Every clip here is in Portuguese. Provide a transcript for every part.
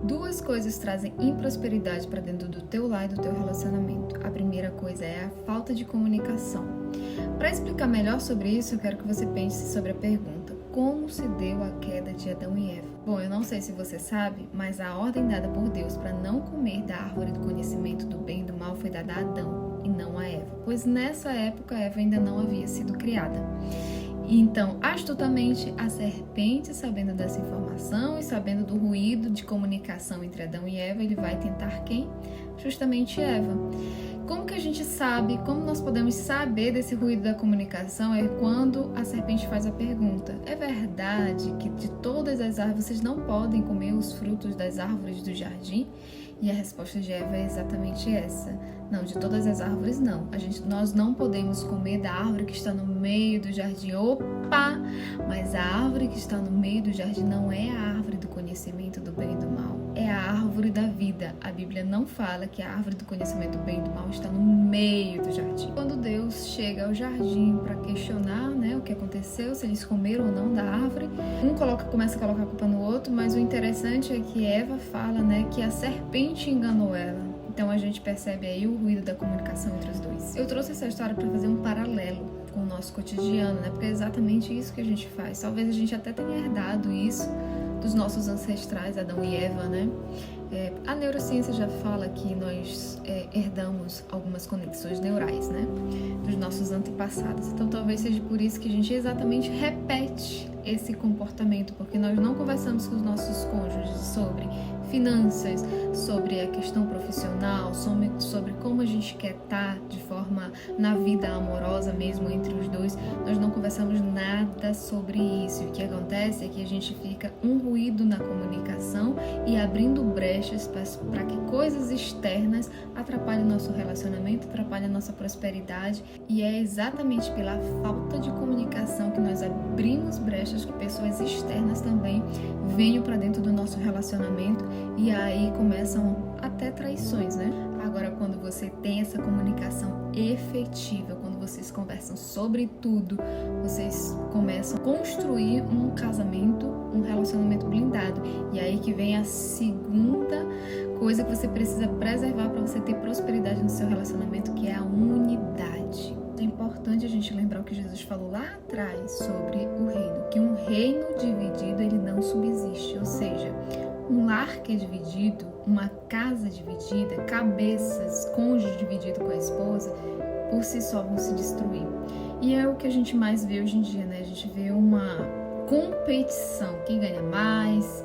Duas coisas trazem improsperidade para dentro do teu lar e do teu relacionamento. A primeira coisa é a falta de comunicação. Para explicar melhor sobre isso, eu quero que você pense sobre a pergunta: como se deu a queda de Adão e Eva? Bom, eu não sei se você sabe, mas a ordem dada por Deus para não comer da árvore do conhecimento do bem e do mal foi dada a Adão e não a Eva, pois nessa época Eva ainda não havia sido criada. Então, astutamente, a serpente, sabendo dessa informação e sabendo do ruído de comunicação entre Adão e Eva, ele vai tentar quem? Justamente Eva. Como que a gente sabe, como nós podemos saber desse ruído da comunicação? É quando a serpente faz a pergunta: é verdade que de todas as árvores vocês não podem comer os frutos das árvores do jardim? E a resposta de Eva é exatamente essa: não, de todas as árvores não. Nós não podemos comer da árvore que está no meio do jardim. Opa! Mas a árvore que está no meio do jardim não é a árvore do conhecimento do bem e do mal. É a árvore da vida. A Bíblia não fala que a árvore do conhecimento do bem e do mal está no meio do jardim. Quando Deus chega ao jardim para questionar, o que aconteceu, se eles comeram ou não da árvore, começa a colocar a culpa no outro, mas o interessante é que Eva fala, que a serpente enganou ela. Então a gente percebe aí o ruído da comunicação entre os dois. Eu trouxe essa história para fazer um paralelo com o nosso cotidiano, porque é exatamente isso que a gente faz. Talvez a gente até tenha herdado isso dos nossos ancestrais, Adão e Eva, A neurociência já fala que nós herdamos algumas conexões neurais, dos nossos antepassados. Então talvez seja por isso que a gente exatamente repete esse comportamento, porque nós não conversamos com os nossos cônjuges sobre finanças, sobre a questão profissional, sobre como a gente quer estar de forma na vida amorosa mesmo entre os dois. Nós não conversamos nada sobre isso. E o que acontece é que a gente fica um ruído na comunicação e abrindo brechas para que coisas externas atrapalhem o nosso relacionamento, atrapalhem a nossa prosperidade. E é exatamente pela falta de comunicação que nós abrimos brechas que pessoas externas também venham para dentro do nosso relacionamento, e aí começam até traições, Agora, quando você tem essa comunicação efetiva, quando vocês conversam sobre tudo, vocês começam a construir um casamento, um relacionamento blindado. E aí que vem a segunda coisa que você precisa preservar para você ter prosperidade no seu relacionamento, que é a unidade. É importante a gente lembrar o que Jesus falou lá atrás sobre o reino, que um reino dividido, ele não subsiste, ou seja, um lar que é dividido, uma casa dividida, cabeças, cônjuge dividido com a esposa, por si só vão se destruir. E é o que a gente mais vê hoje em dia, A gente vê uma competição, quem ganha mais,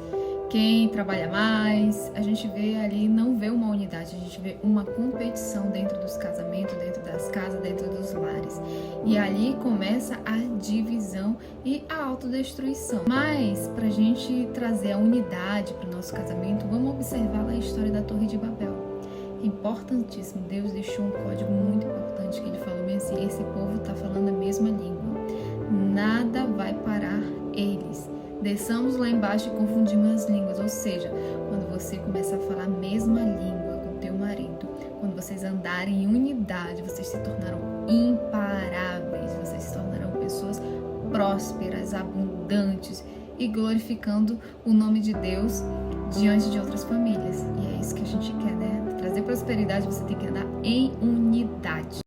quem trabalha mais. A gente vê ali, não vê uma unidade, a gente vê uma competição dentro dos casamentos, dentro das casas, dentro dos lares. E ali começa a divisão e a autodestruição. Mas, pra gente trazer a unidade para o nosso casamento, vamos observar lá a história da Torre de Babel. Importantíssimo, Deus deixou um código muito importante, que ele falou bem assim: esse povo está falando a mesma língua, nada vai parar eles. Desçamos lá embaixo e confundimos as línguas. Ou seja, quando você começa a falar a mesma língua com o teu marido, quando vocês andarem em unidade, vocês se tornarão imparáveis, vocês se tornarão pessoas prósperas, abundantes e glorificando o nome de Deus diante de outras famílias. E é isso que a gente quer, Trazer prosperidade, você tem que andar em unidade.